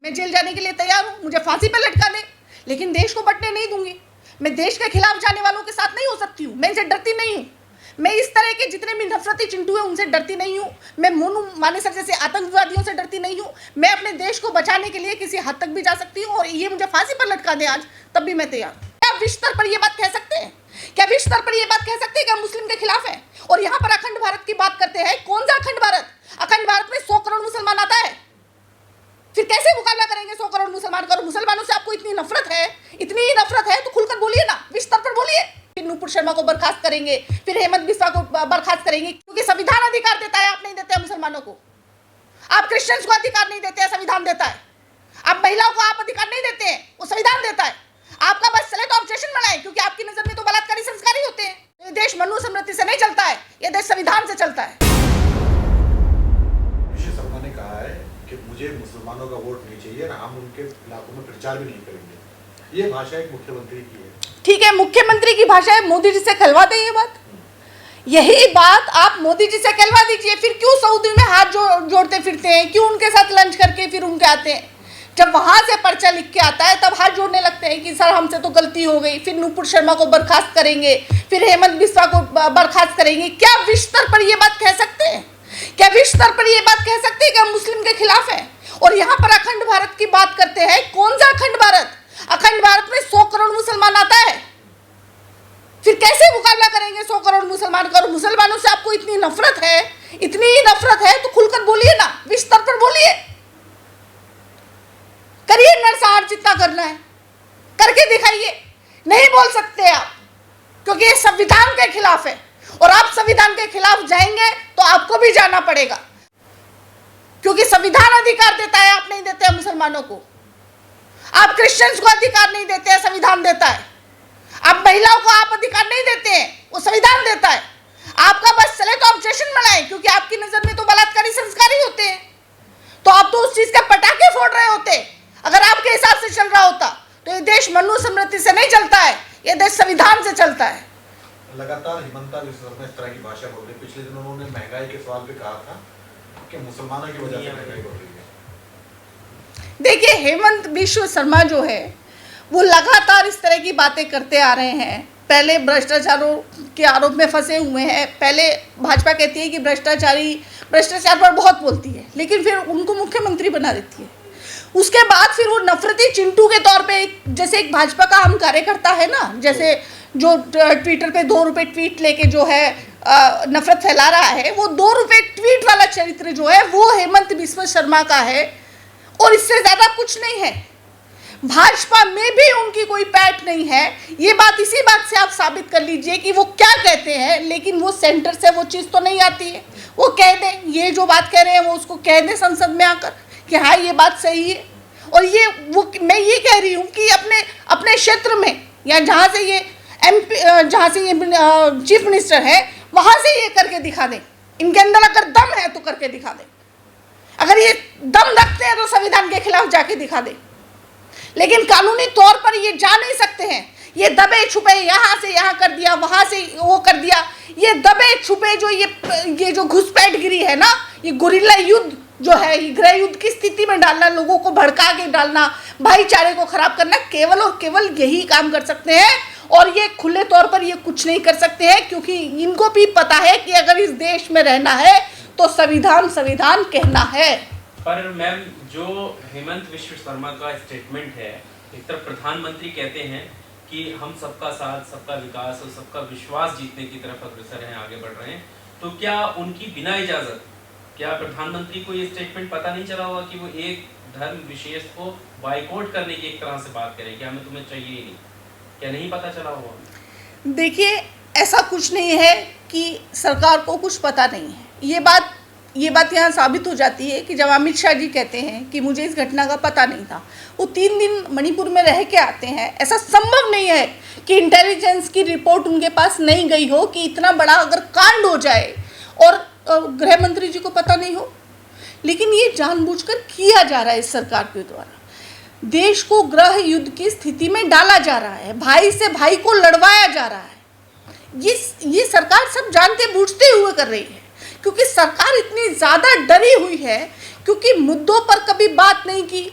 मैं जेल जाने के लिए तैयार हूँ, मुझे फांसी पर लटका दे, लेकिन देश को बंटने नहीं दूंगी। मैं देश के खिलाफ जाने वालों के साथ नहीं हो सकती हूँ, मैं इनसे डरती नहीं हूँ। मैं इस तरह के जितने भी नफरती चिंटू हैं उनसे डरती नहीं हूँ। मैं मोनू मानेसर जैसे आतंकवादियों से डरती नहीं हूँ। मैं अपने देश को बचाने के लिए किसी हद तक भी जा सकती हूँ, और ये मुझे फांसी पर लटका दे आज, तब भी मैं तैयार हूँ। क्या विश्व स्तर पर ये बात कह सकते हैं? क्या विश्व स्तर पर ये बात कह सकते हैं कि हम मुस्लिम के खिलाफ है? और यहाँ पर अखंड भारत की बात करते हैं। कौन सा अखंड भारत? अखंड भारत में 100 करोड़ मुसलमान आता है, फिर कैसे मुकाबला करेंगे 100 करोड़ मुसलमान का? मुसलमानों से आपको इतनी नफरत है, इतनी ही नफरत है तो खुलकर बोलिए ना, विश्व स्तर पर बोलिए। फिर नूपुर शर्मा को बर्खास्त करेंगे, फिर हेमंत बिस्वा को बर्खास्त करेंगे, क्योंकि संविधान अधिकार देता है, आप नहीं देते हैं मुसलमानों को। आप क्रिश्चियंस को अधिकार नहीं देते हैं, संविधान देता है। आप महिलाओं को आप अधिकार नहीं देते हैं, वो संविधान देता है। आपका बस चले तो ऑब्जेक्शन बनाए, क्योंकि आपकी नजर में तो बलात्कारी संस्कारी होते हैं। ये देश मनुस्मृति से नहीं चलता है, ये देश संविधान से चलता है। शर्मा ने कहा है कि मुझे मुसलमानों का वोट नहीं चाहिए, हम उनके इलाकों में प्रचार भी नहीं करेंगे। ये भाषा एक मुख्यमंत्री की है। ठीक है, मुख्यमंत्री की भाषा है, मोदी जी से कहलवा दें ये बात। यही बात आप मोदी जी से कहलवा दीजिए। फिर क्यों सऊदी में हाथ जोड़ते फिरते हैं? क्यों उनके साथ लंच करके फिर उनके आते हैं? जब वहां से पर्चा लिख के आता है तब हाथ जोड़ने लगते हैं कि सर हमसे तो गलती हो गई। फिर नूपुर शर्मा को बर्खास्त करेंगे, फिर हेमंत बिस्वा को बर्खास्त करेंगे। क्या विश्व स्तर पर ये बात कह सकते हैं? क्या विश्व स्तर पर ये बात कह सकते हैं कि हम मुस्लिम के खिलाफ हैं? और यहाँ पर अखंड भारत की बात करते हैं। कौन सा अखंड भारत? अखंड भारत में 100 करोड़ मुसलमान आता है, फिर कैसे मुकाबला करेंगे 100 करोड़ मुसलमान का? और मुसलमानों से आपको इतनी नफरत है, इतनी ही नफरत है तो खुलकर बोलिए ना, विश्व स्तर पर बोलिए। करिए नरसंहार जितना करना है, करके दिखाइए। नहीं बोल सकते आप, क्योंकि ये संविधान के खिलाफ है, और आप संविधान के खिलाफ जाएंगे तो आपको भी जाना पड़ेगा, क्योंकि संविधान अधिकार देता है, आप नहीं देते हैं मुसलमानों को। आप क्रिश्चियंस को अधिकार नहीं देते हैं, संविधान देता है। आप महिलाओं को आप अधिकार नहीं देते हैं, वो संविधान देता है। आपका बस चले तो ऑब्जेक्शन बनाए, क्योंकि आपकी नजर में तो बलात्कारी संस्कारी होते हैं। तो आप तो उस चीज के पटाखे फोड़ रहे होते। अगर आपके हिसाब से चल रहा होता तो ये देश मनुस्मृति से नहीं चलता है, ये देश संविधान से चलता है। लगातार हिमंता बिस्वा इस तरह की भाषा बोल रही है। पिछले दिनों उन्होंने महंगाई के सवाल पे कहा था कि मुसलमानों की वजह से महंगाई बढ़ रही है। देखिए, हेमंत बिस्वा शर्मा जो है वो लगातार इस तरह की बातें करते आ रहे हैं। पहले भ्रष्टाचारों के आरोप में फंसे हुए हैं। पहले भाजपा कहती है कि भ्रष्टाचार पर बहुत बोलती है, लेकिन फिर उनको मुख्यमंत्री बना देती है। उसके बाद फिर वो नफरती चिंटू के तौर पे, जैसे एक भाजपा का हम कार्यकर्ता है ना, जैसे जो ट्विटर पे 2 रुपए ट्वीट लेके जो है नफरत फैला रहा है, वो 2 रुपए ट्वीट वाला चरित्र जो है वो हेमंत बिस्वा शर्मा का है, और इससे ज्यादा कुछ नहीं है। भाजपा में भी उनकी कोई पैठ नहीं है। ये बात इसी बात से आप साबित कर लीजिए कि वो क्या कहते हैं, लेकिन वो सेंटर से वो चीज़ तो नहीं आती है। वो कह दें, ये जो बात कह रहे हैं वो उसको कह दें संसद में आकर कि हाँ ये बात सही है। और ये वो मैं ये कह रही हूँ कि अपने क्षेत्र में, या जहाँ से ये जहाँ से ये चीफ मिनिस्टर है, वहाँ से ये करके दिखा दें। इनके अंदर अगर दम है तो करके दिखा दें। अगर ये दम रखते हैं तो संविधान के खिलाफ जाके दिखा दें, लेकिन कानूनी तौर पर ये जा नहीं सकते हैं। ये दबे छुपे, यहाँ से यहाँ कर दिया, वहाँ से वो कर दिया। ये दबे छुपे जो ये जो घुसपैठगिरी है ना, ये गुरिल्ला युद्ध जो है, ये गृह युद्ध की स्थिति में डालना, लोगों को भड़का के डालना, भाईचारे को खराब करना, केवल और केवल यही काम कर सकते हैं। और ये खुले तौर पर ये कुछ नहीं कर सकते हैं, क्योंकि इनको भी पता है कि अगर इस देश में रहना है तो संविधान कहना है। पर मैम, जो हेमंत बिस्वा शर्मा का स्टेटमेंट है, एक तरफ प्रधानमंत्री कहते हैं कि हम सबका साथ, सबका विकास और सबका विश्वास जीतने की तरफ अग्रसर हैं, आगे बढ़ रहे हैं, तो क्या उनकी बिना इजाजत, क्या प्रधानमंत्री को ये स्टेटमेंट पता नहीं चला होगा कि वो एक धर्म विशेष को बाइकआउट करने की एक तरह से बात करें कि हमें तुम्हें चाहिए ही नहीं? क्या नहीं पता चला होगा? देखिए, ऐसा कुछ नहीं है कि सरकार को कुछ पता नहीं है। ये बात यहाँ साबित हो जाती है कि जब अमित शाह जी कहते हैं कि मुझे इस घटना का पता नहीं था, वो 3 दिन मणिपुर में रह के आते हैं। ऐसा संभव नहीं है कि इंटेलिजेंस की रिपोर्ट उनके पास नहीं गई हो कि इतना बड़ा अगर कांड हो जाए और गृह मंत्री जी को पता नहीं हो। लेकिन ये जानबूझकर किया जा रहा है इस सरकार के द्वारा। देश को गृह युद्ध की स्थिति में डाला जा रहा है, भाई से भाई को लड़वाया जा रहा है। ये सरकार सब जानते बूझते हुए कर रही है, क्योंकि सरकार इतनी ज़्यादा डरी हुई है, क्योंकि मुद्दों पर कभी बात नहीं की।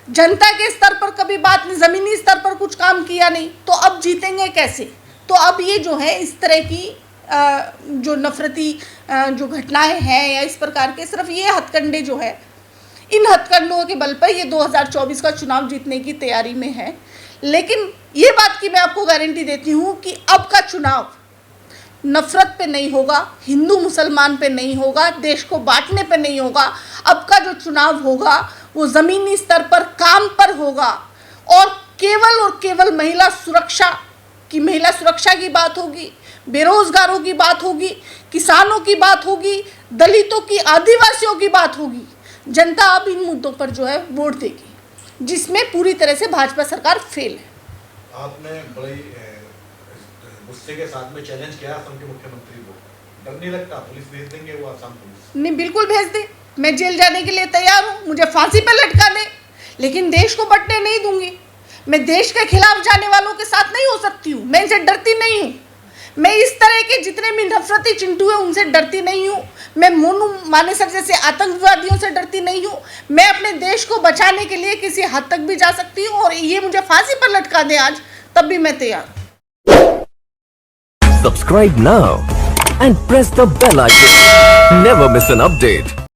जनता के स्तर पर कभी बात नहीं, जमीनी स्तर पर कुछ काम किया नहीं, तो अब जीतेंगे कैसे? तो अब ये जो है इस तरह की जो नफरती जो घटनाएं हैं या इस प्रकार के सिर्फ ये हथकंडे जो है, इन हथकंडों के बल पर ये 2024 का चुनाव जीतने की तैयारी में है। लेकिन ये बात की मैं आपको गारंटी देती हूँ कि अब का चुनाव नफरत पे नहीं होगा, हिंदू मुसलमान पे नहीं होगा, देश को बांटने पे नहीं होगा। अब का जो चुनाव होगा वो ज़मीनी स्तर पर काम पर होगा और केवल महिला सुरक्षा की बात होगी, बेरोजगारों की बात होगी, किसानों की बात होगी, दलितों की, आदिवासियों की बात होगी। जनता अब इन मुद्दों पर जो है वोट देगी, जिसमें पूरी तरह से भाजपा सरकार फेल है। आपने बड़ी गुस्से के साथ में चैलेंज किया असम के मुख्यमंत्री को, डर नहीं लगता पुलिस भेज देंगे वो असम पुलिस? नहीं, बिल्कुल भेज दे, मैं जेल जाने के लिए तैयार हूँ, मुझे फांसी पर लटका दे, लेकिन देश को बंटने नहीं दूंगी। मैं देश के खिलाफ जाने वालों के साथ नहीं हो सकती हूँ, मैं इनसे डरती नहीं हूँ। मैं इस तरह के जितने भी नफरती चिंटू हैं उनसे डरती नहीं हूँ। मैं मोनू मानेसर जैसे आतंकवादियों से डरती नहीं हूँ। मैं अपने देश को बचाने के लिए किसी हद तक भी जा सकती हूँ और ये मुझे फांसी पर लटका दे आज, तब भी मैं तैयार हूँ। Subscribe now and press the bell icon. Never miss an update.